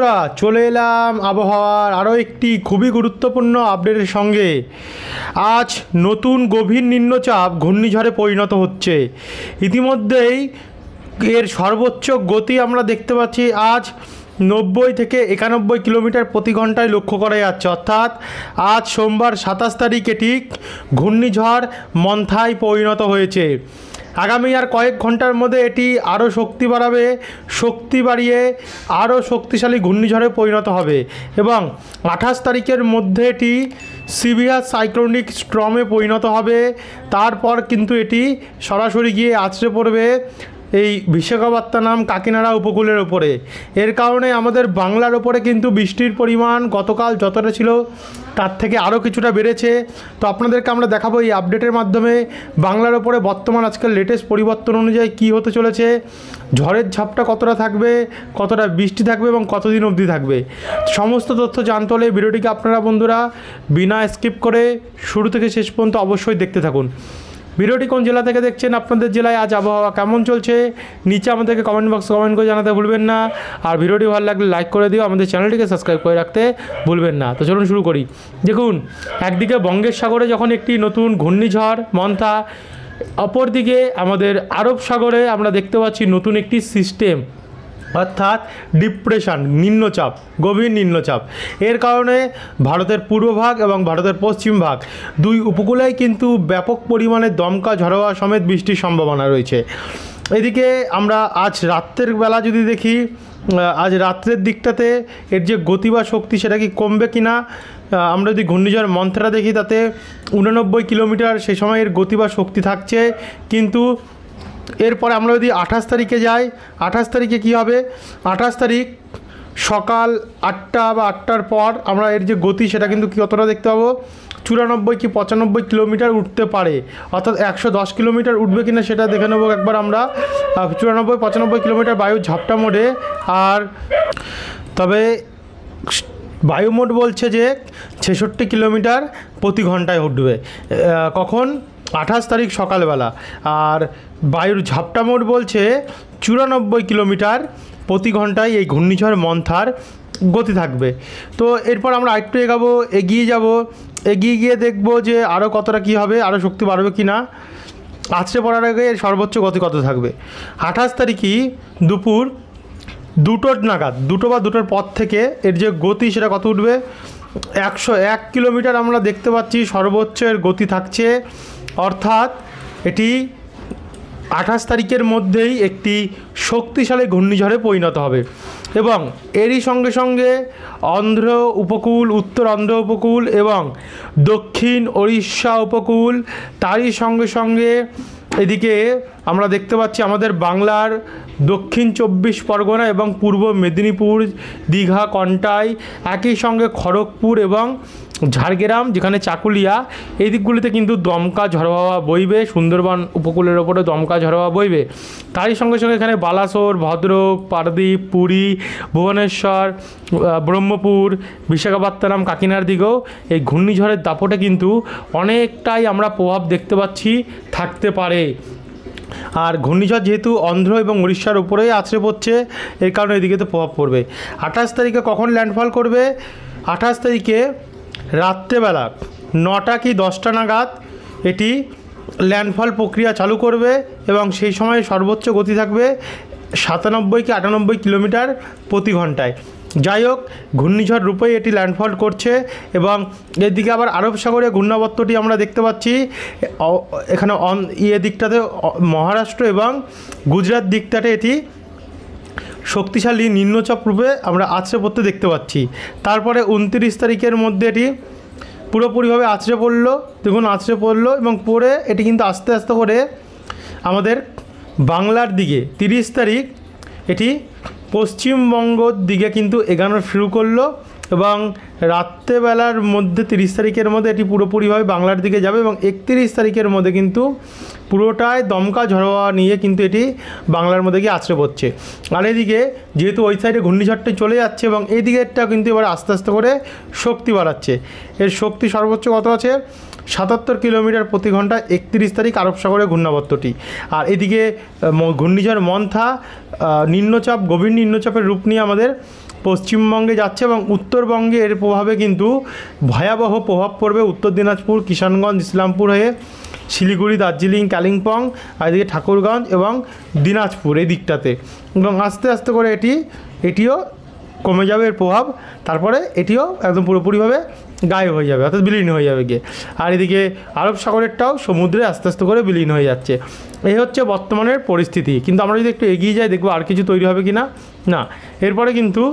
বন্ধুরা চলে এলাম আবহাওয়ার আরও একটি খুবই গুরুত্বপূর্ণ আপডেটের সঙ্গে। আজ নতুন গভীর নিম্নচাপ ঘূর্ণিঝড়ে পরিণত হচ্ছে। ইতিমধ্যেই এর সর্বোচ্চ গতি আমরা দেখতে পাচ্ছি আজ 90 থেকে 91 কিলোমিটার প্রতি ঘন্টায় লক্ষ্য করা যাচ্ছে। অর্থাৎ আজ সোমবার 27 তারিখ এটি ঘূর্ণিঝড় মন্থায় পরিণত হয়েছে। আগামী আর কয়েক ঘন্টার মধ্যে এটি আরও শক্তি বাড়াবে, শক্তি বাড়িয়ে আরও শক্তিশালী ঘূর্ণিঝড়ে পরিণত হবে এবং 28 তারিখের মধ্যে এটি সিভিয়ার সাইক্লোনিক স্টর্মে পরিণত হবে। তারপর কিন্তু এটি সরাসরি গিয়ে আছড়ে পড়বে এই বিশাখাপত্তনম কাকিনাড়া উপকূলের ওপরে। এর কারণে আমাদের বাংলার ওপরে কিন্তু বৃষ্টির পরিমাণ গতকাল যতটা ছিল তার থেকে আরও কিছুটা বেড়েছে। তো আপনাদেরকে আমরা দেখাবো এই আপডেটের মাধ্যমে বাংলার ওপরে বর্তমান আজকের লেটেস্ট পরিবর্তন অনুযায়ী কী হতে চলেছে, ঝড়ের ঝাপটা কতটা থাকবে, কতটা বৃষ্টি থাকবে এবং কতদিন অবধি থাকবে। সমস্ত তথ্য জানতে হলে ভিডিওটিকে আপনারা বন্ধুরা বিনা স্কিপ করে শুরু থেকে শেষ পর্যন্ত অবশ্যই দেখতে থাকুন। ভিডিওটি কোন জেলা থেকে দেখছেন, আপনাদের জেলায় আজ আবহাওয়া কেমন চলছে নিচে আমাদেরকে কমেন্ট বক্সে কমেন্ট করে জানাতে ভুলবেন না। আর ভিডিওটি ভালো লাগলে লাইক করে দিও, আমাদের চ্যানেলটিকে সাবস্ক্রাইব করে রাখতে ভুলবেন না। তো চলুন শুরু করি। দেখুন, একদিকে বঙ্গের সাগরে যখন একটি নতুন ঘূর্ণিঝড় মন্থা, অপরদিকে আমাদের আরব সাগরে আমরা দেখতে পাচ্ছি নতুন একটি সিস্টেম, অর্থাৎ ডিপ্রেশন, নিম্নচাপ, গভীর নিম্নচাপ। এর কারণে ভারতের পূর্বভাগ এবং ভারতের পশ্চিম ভাগ দুই উপকূলেই কিন্তু ব্যাপক পরিমাণে দমকা ঝড়ো হওয়া সমেত বৃষ্টির সম্ভাবনা রয়েছে। এদিকে আমরা আজ রাত্রের বেলা যদি দেখি, আজ রাত্রের দিকটাতে এর যে গতি বা শক্তি সেটা কি কমবে কি না। আমরা যদি ঘূর্ণিঝড় মন্থরা দেখি তাতে 89 কিলোমিটার সেই সময় এর গতি বা শক্তি থাকছে। কিন্তু এরপরে আমরা যদি 28 তারিখে যাই, 28 তারিখে কী হবে, 28 তারিখ সকাল 8টা বা 8টার পর আমরা এর যে গতি সেটা কিন্তু কতটা দেখতে পাবো, 94 কি 95 কিলোমিটার উঠতে পারে। অর্থাৎ 110 কিলোমিটার উঠবে কিনা সেটা দেখে নেবো একবার আমরা। 94-95 কিলোমিটার বায়ু ঝাপটা মোডে। আর তবে বায়ুমোড বলছে যে 66 কিলোমিটার প্রতি ঘন্টায় উঠবে। কখন? 28 তারিখ সকালবেলা। আর বায়ুর ঝাপটা মোড বলছে 94 কিলোমিটার প্রতি ঘন্টায় এই ঘূর্ণিঝড় মন্থার গতি থাকবে। তো এরপর আমরা আরেকটু এগিয়ে গিয়ে দেখব যে আরও কতটা কী হবে, আরও শক্তি বাড়বে কি না। আছড়ে পড়ার আগে এর সর্বোচ্চ গতি কত থাকবে। 28 তারিখই দুপুর 2টো নাগাদ, 2টো বা 2টোর পর থেকে এর যে গতি সেটা কত উঠবে, 101 কিলোমিটার আমরা দেখতে পাচ্ছি সর্বোচ্চ এর গতি থাকছে। অর্থাৎ এটি 28 তারিখের মধ্যেই একটি শক্তিশালী ঘূর্ণিঝড়ে পরিণত হবে এবং এরই সঙ্গে সঙ্গে অন্ধ্র উপকূল, উত্তর অন্ধ্র উপকূল এবং দক্ষিণ ওড়িশা উপকূল, তারই সঙ্গে সঙ্গে এদিকে আমরা দেখতে পাচ্ছি আমাদের বাংলার দক্ষিণ 24 পরগনা এবং পূর্ব মেদিনীপুর, দীঘা, কন্টাই, একই সঙ্গে খড়গপুর এবং ঝাড়গ্রাম যেখানে চাকুলিয়া, এই দিকগুলিতে কিন্তু দমকা ঝড়ো হাওয়া বইবে। সুন্দরবন উপকূলের ওপরে দমকা ঝড়ো হাওয়া বইবে। তারই সঙ্গে সঙ্গে এখানে বালাসোর, ভদ্রক, পারাদ্বীপ, পুরী, ভুবনেশ্বর, ব্রহ্মপুর, বিশাখাপত্তনম, কাকিনাড়ার দিকেও এই ঘূর্ণিঝড়ের দাপটে কিন্তু অনেকটাই আমরা প্রভাব দেখতে পাচ্ছি থাকতে পারে। আর ঘূর্ণিঝড় যেহেতু অন্ধ্র এবং উড়িষ্যার উপরেই আছড়ে পড়ছে, এর কারণে এদিকে তো প্রভাব পড়বে। 28 তারিখে কখন ল্যান্ডফল করবে, 28 তারিখে রাত্রেবেলা 9টা কি 10টা নাগাদ এটি ল্যান্ডফল প্রক্রিয়া চালু করবে এবং সেই সময় সর্বোচ্চ গতি থাকবে 97 কি 98 কিলোমিটার প্রতি ঘন্টায়। যাই হোক, ঘূর্ণিঝড় রূপেই এটি ল্যান্ডফল করছে এবং এদিকে আবার আরব সাগরে ঘূর্ণাবর্তটি আমরা দেখতে পাচ্ছি এখানে দিকটাতে মহারাষ্ট্র এবং গুজরাট দিকটাতে এটি শক্তিশালী নিম্নচাপ রূপে আমরা আছড়ে পড়তে দেখতে পাচ্ছি। তারপরে 29 তারিখের মধ্যে এটি পুরোপুরিভাবে আছড়ে পড়লো। দেখুন, আছড়ে পড়লো এবং পড়ে এটি কিন্তু আস্তে আস্তে করে আমাদের বাংলার দিকে 30 তারিখ এটি পশ্চিমবঙ্গর দিকে কিন্তু এগানো শুরু করলো এবং রাত্রেবেলার মধ্যে 30 তারিখের মধ্যে এটি পুরোপুরিভাবে বাংলার দিকে যাবে এবং 31 তারিখের মধ্যে কিন্তু পুরোটাই দমকা ঝড়ো হাওয়া নিয়ে কিন্তু এটি বাংলার মধ্যে গিয়ে আছড়ে পড়ছে। আর এদিকে যেহেতু ওই সাইডে ঘূর্ণিঝড়টি চলে যাচ্ছে এবং এই দিকেরটা কিন্তু এবার আস্তে আস্তে করে শক্তি বাড়াচ্ছে। এর শক্তি সর্বোচ্চ কত আছে, 77 কিলোমিটার প্রতি ঘন্টা 31 তারিখ আরব সাগরে ঘূর্ণাবর্তটি। আর এদিকে ঘূর্ণিঝড় মন্থা নিম্নচাপ, গভীর নিম্নচাপের রূপ নিয়ে আমাদের পশ্চিমবঙ্গে যাচ্ছে এবং উত্তরবঙ্গে এর প্রভাবে কিন্তু ভয়াবহ প্রভাব পড়বে উত্তর দিনাজপুর, কিষানগঞ্জ, ইসলামপুর হয়ে শিলিগুড়ি, দার্জিলিং, কালিম্পং, আর এদিকে ঠাকুরগঞ্জ এবং দিনাজপুর এই দিকটাতে, এবং আস্তে আস্তে করে এটিও কমে যাবে এর প্রভাব, তারপরে এটিও একদম পুরোপুরিভাবে গায়েব হয়ে যাবে, অর্থাৎ বিলীন হয়ে যাবে গিয়ে। আর এদিকে আরব সাগরেরটাও সমুদ্রে আস্তে আস্তে করে বিলীন হয়ে যাচ্ছে। এই হচ্ছে বর্তমানের পরিস্থিতি। কিন্তু আমরা যদি একটু এগিয়ে যাই দেখব আর কিছু তৈরি হবে কি না। না, এরপরে কিন্তু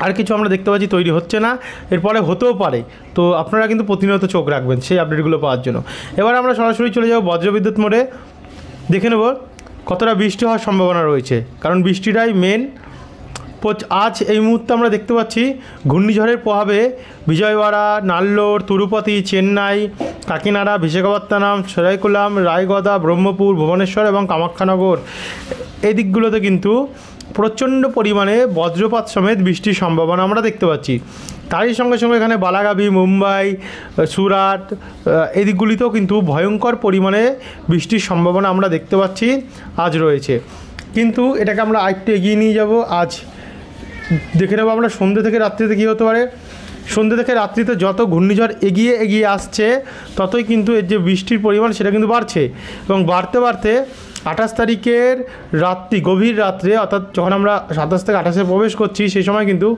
আর কিছু আমরা দেখতে পাচ্ছি তৈরি হচ্ছে না, এরপরে হতেও পারে। তো আপনারা কিন্তু প্রতিনিয়ত চোখ রাখবেন সেই আপডেটগুলো পাওয়ার জন্য। এবার আমরা সরাসরি চলে যাব বজ্রবিদ্যুৎ মোডে, দেখে নেব কতটা বৃষ্টি হওয়ার সম্ভাবনা রয়েছে, কারণ বৃষ্টিটাই মেন। আজ এই মুহূর্তে আমরা দেখতে পাচ্ছি ঘূর্ণিঝড়ের প্রভাবে বিজয়ওয়াড়া, নাল্লোর, তিরুপতি, চেন্নাই, কাকিনাড়া, বিশাখাপত্তনম, সরাইকুলাম, রায়গদা, ব্রহ্মপুর, ভুবনেশ্বর এবং কামাখ্যানগর এই দিকগুলোতে কিন্তু প্রচণ্ড পরিমাণে বজ্রপাত সমেত বৃষ্টির সম্ভাবনা আমরা দেখতে পাচ্ছি। তারই সঙ্গে সঙ্গে এখানে বালাগাভি, মুম্বাই, সুরাট এই দিকগুলিতেও কিন্তু ভয়ঙ্কর পরিমাণে বৃষ্টির সম্ভাবনা আমরা দেখতে পাচ্ছি আজ রয়েছে। কিন্তু এটাকে আমরা আরেকটু এগিয়ে নিয়ে যাব। আজ দেখে নেব আমরা সন্ধ্যে থেকে রাত্রিতে কী হতে পারে। সন্ধ্যে থেকে রাত্রিতে যত ঘূর্ণিঝড় এগিয়ে আসছে ততই কিন্তু এর যে বৃষ্টির পরিমাণ সেটা কিন্তু বাড়ছে, এবং বাড়তে বাড়তে 28 তারিখের রাত্রি, গভীর রাত্রে, অর্থাৎ যখন আমরা 27 থেকে 28-এ প্রবেশ করছি সেই সময় কিন্তু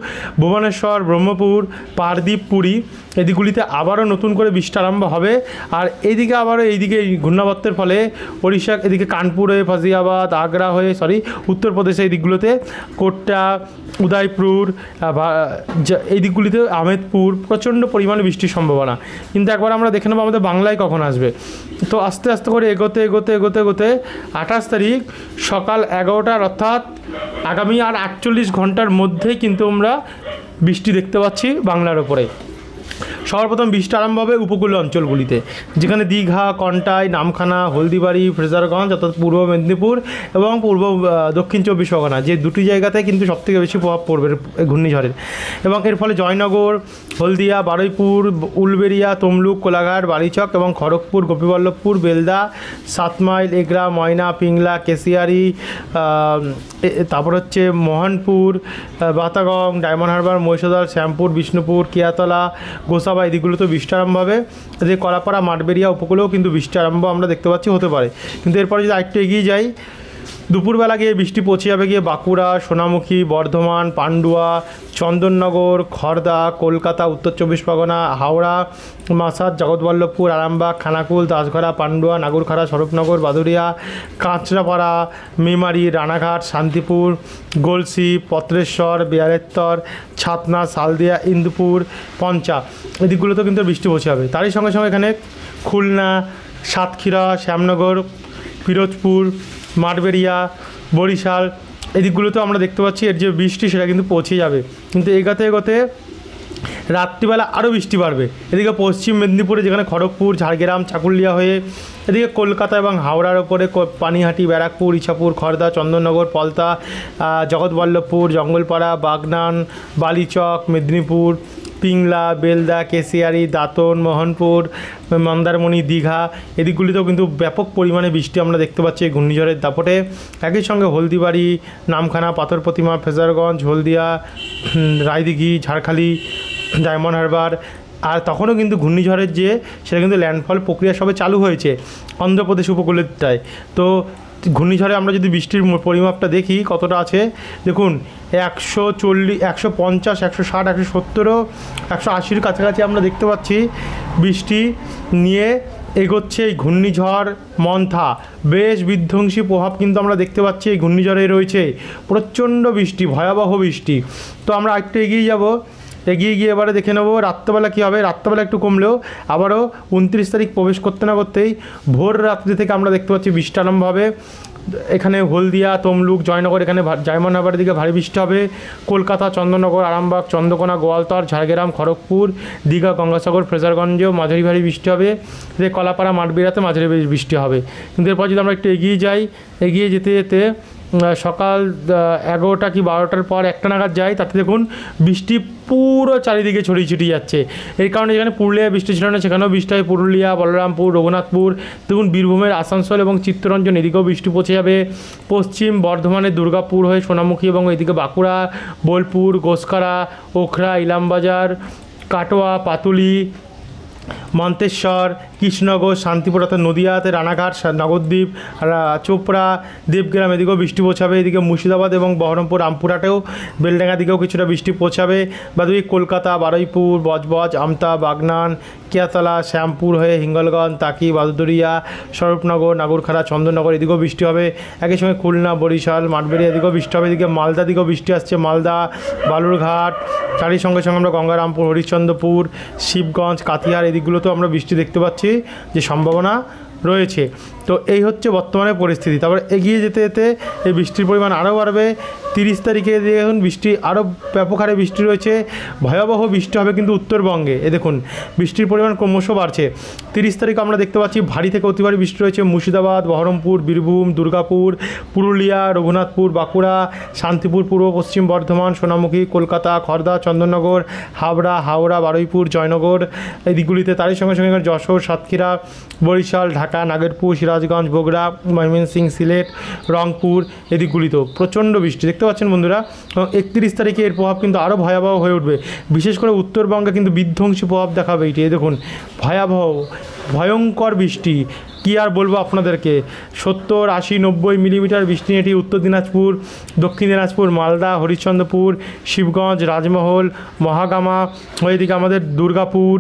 ভুবনেশ্বর, ব্রহ্মপুর, পারদ্বীপ, পুরী এদিকগুলিতে আবারও নতুন করে বৃষ্টি আরম্ভ হবে। আর এইদিকে আবারও এইদিকে ঘূর্ণাবর্তের ফলে ওড়িশা, এদিকে কানপুরে, ফাজিয়াবাদ, আগ্রা হয়ে উত্তরপ্রদেশে এই দিকগুলোতে কোট্টা, উদয়পুর এই দিকগুলিতে আহমেদপুর প্রচণ্ড পরিমাণে বৃষ্টির সম্ভাবনা। কিন্তু একবার আমরা দেখে নেবো আমাদের বাংলায় কখন আসবে। তো আস্তে আস্তে করে এগোতে 28 তারিখ সকাল 11টার, অর্থাৎ আগামী আর 48 ঘন্টার মধ্যেই কিন্তু আমরা বৃষ্টি দেখতে পাচ্ছি বাংলার ওপরে। সর্বপ্রথম বৃষ্টি আরম্ভ হবে উপকূল অঞ্চলগুলিতে, যেখানে দীঘা, কন্টাই, নামখানা, হলদিবাড়ি, ফ্রেজারগঞ্জ অর্থাৎ পূর্ব মেদিনীপুর এবং দক্ষিণ 24 পরগনা, যে দুটি জায়গাতে কিন্তু সবথেকে বেশি প্রভাব পড়বে ঘূর্ণিঝড়ের। এবং এর ফলে জয়নগর, হলদিয়া, বারুইপুর, উলবেড়িয়া, তমলুক, কোলাঘাট, বালিচক এবং খড়গপুর, গোপীবল্লভপুর, বেলদা, 7 মাইল, এগরা, ময়না, পিংলা, কেশিয়ারি, তারপর হচ্ছে মোহনপুর, বাতাগং, ডায়মন্ড হারবার, মহিষাদল, শ্যামপুর, বিষ্ণুপুর, কিয়াতলা, গোসাবা এই দিকগুলোতে বৃষ্টি আরম্ভ হবে। যে কলাপাড়া, মাঠবেড়িয়া উপকূলেও কিন্তু বৃষ্টি আরম্ভ আমরা দেখতে পাচ্ছি, হতে পারে। কিন্তু এরপরে যদি আরেকটু এগিয়ে যাই, দুপুরবেলা গিয়ে বৃষ্টি পৌঁছে যাবে গিয়ে বাঁকুড়া, সোনামুখী, বর্ধমান, পান্ডুয়া, চন্দননগর, খড়দা, কলকাতা, উত্তর 24 পরগনা, হাওড়া, মাসাদ, জগৎবল্লভপুর, আরামবাগ, খানাকুল, দাসঘরা, পান্ডুয়া, নাগরখাড়া, স্বরূপনগর, বাদুড়িয়া, কাঁচরাপাড়া, মেমারি, রানাঘাট, শান্তিপুর, গলসি, পত্রেশ্বর, বিয়ারেত্তর, ছাতনা, সালদিয়া, ইন্দুপুর, পঞ্চা এই দিকগুলোতেও কিন্তু বৃষ্টি পৌঁছে যাবে। তারই সঙ্গে সঙ্গে এখানে খুলনা, সাতক্ষীরা, শ্যামনগর, পিরোজপুর, মাঠবেড়িয়া, বরিশাল এই দিকগুলোতেও আমরা দেখতে পাচ্ছি এর যে বৃষ্টি সেটা কিন্তু পৌঁছে যাবে। কিন্তু এগোতে রাত্রিবেলা আরও বৃষ্টি বাড়বে। এদিকে পশ্চিম মেদিনীপুরে, যেখানে খড়গপুর, ঝাড়গ্রাম, চাকুলিয়া হয়ে এদিকে কলকাতা এবং হাওড়ার ওপরে পানিহাটি, ব্যারাকপুর, ইছাপুর, খড়দা, চন্দননগর, পলতা, জগৎবল্লভপুর, জঙ্গলপাড়া, বাগনান, বালিচক, মেদিনীপুর, পিংলা, বেলদা, কেশিয়ারি, দাঁতন, মোহনপুর, মন্দারমণি, দীঘা এদিকগুলিতেও কিন্তু ব্যাপক পরিমাণে বৃষ্টি আমরা দেখতে পাচ্ছি এই ঘূর্ণিঝড়ের দাপটে। একই সঙ্গে হলদিবাড়ি, নামখানা, পাথর প্রতিমা, ফ্রেজারগঞ্জ, হলদিয়া, রায়দিঘি, ঝাড়খালি, ডায়মন্ড হারবার। আর তখনও কিন্তু ঘূর্ণিঝড়ের যে সেটা কিন্তু ল্যান্ডফল প্রক্রিয়া সবে চালু হয়েছে অন্ধ্রপ্রদেশ উপকূলটায়। তো ঘূর্ণিঝড়ে আমরা যদি বৃষ্টির পরিমাপটা দেখি কতটা আছে, দেখুন 140, 150, 160, 170, 180-র কাছাকাছি আমরা দেখতে পাচ্ছি বৃষ্টি নিয়ে এগোচ্ছে এই ঘূর্ণিঝড় মন্থা। বেশ বিধ্বংসী প্রভাব কিন্তু আমরা দেখতে পাচ্ছি এই ঘূর্ণিঝড়ে রয়েছে, প্রচণ্ড বৃষ্টি, ভয়াবহ বৃষ্টি। তো আমরা একটু এগিয়ে গিয়ে এবারে দেখে নেবো রাত্রেবেলা কী হবে। রাত্রেবেলা একটু কমলেও আবারও 29 তারিখ প্রবেশ করতে না করতেই ভোর রাত্রি থেকে আমরা দেখতে পাচ্ছি বৃষ্টি আরম্ভ হবে। এখানে হলদিয়া, তমলুক, জয়নগর, এখানে ডায়মন্ড হারবারের দিকে ভারী বৃষ্টি হবে। কলকাতা, চন্দননগর, আরামবাগ, চন্দ্রকোনা, গোয়ালতর, ঝাড়গ্রাম, খড়গপুর, দীঘা, গঙ্গাসাগর, ফ্রেজারগঞ্জেও মাঝারি ভারী বৃষ্টি হবে। কলাপাড়া, মাঠবেড়িয়াতে মাঝারি বৃষ্টি হবে। কিন্তু এরপর যদি আমরা একটু এগিয়ে যেতে সকাল 11টা কি 12টার পর 1টা নাগাদ যায়, তাতে দেখুন বৃষ্টি পুরো চারিদিকে ছড়িয়ে ছিটিয়ে যাচ্ছে। এর কারণে যেখানে পুরুলিয়ায় বৃষ্টি ছিল না সেখানেও বৃষ্টি হয়। পুরুলিয়া, বলরামপুর, রঘুনাথপুর, দেখুন বীরভূমের আসানসোল এবং চিত্তরঞ্জন এদিকেও বৃষ্টি পৌঁছে যাবে। পশ্চিম বর্ধমানের দুর্গাপুর হয়ে সোনামুখী এবং এদিকে বাঁকুড়া, বোলপুর, গোসকারা, ওখরা, ইলামবাজার, কাটোয়া, পাতুলি, মন্তেশ্বর, কৃষ্ণনগর, শান্তিপুর অর্থাৎ নদিয়াতে, রানাঘাট, নগরদ্বীপ, চোপড়া, দেবগ্রাম এদিকেও বৃষ্টি পৌঁছাবে। এদিকে মুর্শিদাবাদ এবং বহরমপুর, রামপুরহাটেও, বেলডাঙ্গা দিকেও কিছুটা বৃষ্টি পৌঁছাবে। বাদুই কলকাতা, বারুইপুর, বজবজ, আমতা, বাগনান, কেয়াতলা, শ্যামপুর হয়ে হিঙ্গলগঞ্জ, তাকি, বাদুদরিয়া, স্বরূপনগর, নাগরখাড়া, চন্দননগর এদিকেও বৃষ্টি হবে। একই সঙ্গে খুলনা, বরিশাল, মাঠবেড়িয়া এদিকেও বৃষ্টি হবে। এদিকে মালদা দিকেও বৃষ্টি আসছে, মালদা, বালুরঘাট, তারই সঙ্গে সঙ্গে আমরা গঙ্গারামপুর, হরিশ্চন্দ্রপুর, শিবগঞ্জ, কাতিয়ার এদিকগুলোতেও আমরা বৃষ্টি দেখতে পাচ্ছি যে সম্ভাবনা রয়েছে। তো এই হচ্ছে বর্তমানে পরিস্থিতি। তারপর এগিয়ে যেতে যেতে এই বৃষ্টির পরিমাণ আরও বাড়বে। 30 তারিখে দেখুন বৃষ্টি আরও ব্যাপক হারে বৃষ্টি রয়েছে, ভয়াবহ বৃষ্টি হবে কিন্তু উত্তরবঙ্গে। দেখুন বৃষ্টির পরিমাণ ক্রমশ বাড়ছে। 30 তারিখ আমরা দেখতে পাচ্ছি ভারী থেকে অতি ভারী বৃষ্টি রয়েছে মুর্শিদাবাদ, বহরমপুর, বীরভূম, দুর্গাপুর, পুরুলিয়া, রঘুনাথপুর, বাঁকুড়া, শান্তিপুর, পূর্ব পশ্চিম বর্ধমান, সোনামুখী, কলকাতা, খড়দা, চন্দননগর, হাওড়া, বারুইপুর, জয়নগর এই দিকগুলিতে। তারই সঙ্গে সঙ্গে যশোর, সাতক্ষীরা, বরিশাল, ঢাকা, নাগেরপুর, সিরাজগঞ্জ, বগুড়া, ময়মনসিংহ, সিলেট, রংপুর এই দিকগুলিতেও প্রচণ্ড বৃষ্টি দেখতে পাচ্ছেন বন্ধুরা। 31 তারিখে এর প্রভাব কিন্তু আরও ভয়াবহ হয়ে উঠবে। বিশেষ করে উত্তরবঙ্গে কিন্তু বিধ্বংসী প্রভাব দেখাবে এটি। দেখুন ভয়ঙ্কর বৃষ্টি, কী আর বলবো আপনাদেরকে। 70, 80, 90 মিলিমিটার বৃষ্টি এটি উত্তর দিনাজপুর, দক্ষিণ দিনাজপুর, মালদা, হরিশ্চন্দ্রপুর, শিবগঞ্জ, রাজমহল, মহাগামা, ওইদিকে আমাদের দুর্গাপুর,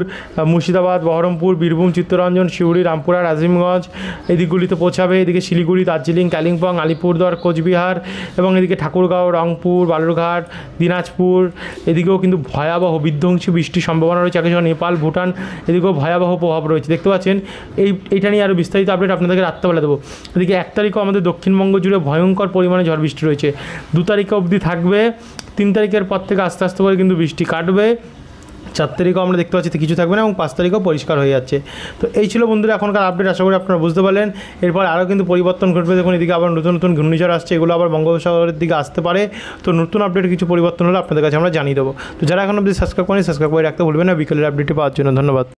মুর্শিদাবাদ, বহরমপুর, বীরভূম, চিত্তরঞ্জন, সিউড়ি, রামপুরা, আজিমগঞ্জ এই দিকগুলিতে পৌঁছাবে। এদিকে শিলিগুড়ি, দার্জিলিং, কালিম্পং, আলিপুরদুয়ার, কোচবিহার এবং এদিকে ঠাকুরগাঁও, রংপুর, বালুরঘাট, দিনাজপুর এদিকেও কিন্তু ভয়াবহ বিধ্বংসী বৃষ্টির সম্ভাবনা রয়েছে। একই সঙ্গে নেপাল, ভুটান এদিকেও ভয়াবহ প্রভাব রয়েছে দেখতে পাচ্ছেন। এইটা নিয়ে আরও বিস্তারিত আপডেট আপনাদেরকে রাত্রেবেলা দেবো। এদিকে 1 তারিখও আমাদের দক্ষিণবঙ্গ জুড়ে ভয়ঙ্কর পরিমাণে ঝড় বৃষ্টি রয়েছে। 2 তারিখ অবধি থাকবে। 3 তারিখের পর থেকে আস্তে আস্তে করে কিন্তু বৃষ্টি কাটবে। 4 তারিখও আমরা দেখতে পাচ্ছি কিছু থাকবে না এবং 5 তারিখও পরিষ্কার হয়ে যাচ্ছে। তো এই ছিল বন্ধুরা এখনকার আপডেট, আশা করি আপনারা বুঝতে পারলেন। এরপর আরও কিন্তু পরিবর্তন ঘটবে। দেখুন এদিকে আবার নতুন নতুন ঘূর্ণিঝড় আসছে, এগুলো আবার বঙ্গোপসাগরের দিকে আসতে পারে। তো নতুন আপডেট কিছু পরিবর্তন হলে আপনাদের কাছে আমরা জানিয়ে দেবো। তো যারা এখন অবধি সাবস্ক্রাইব করেন সাবস্ক্রাইব করে রাখতে ভুলবেন না বিকেলের আপডেটটি পাওয়ার জন্য। ধন্যবাদ।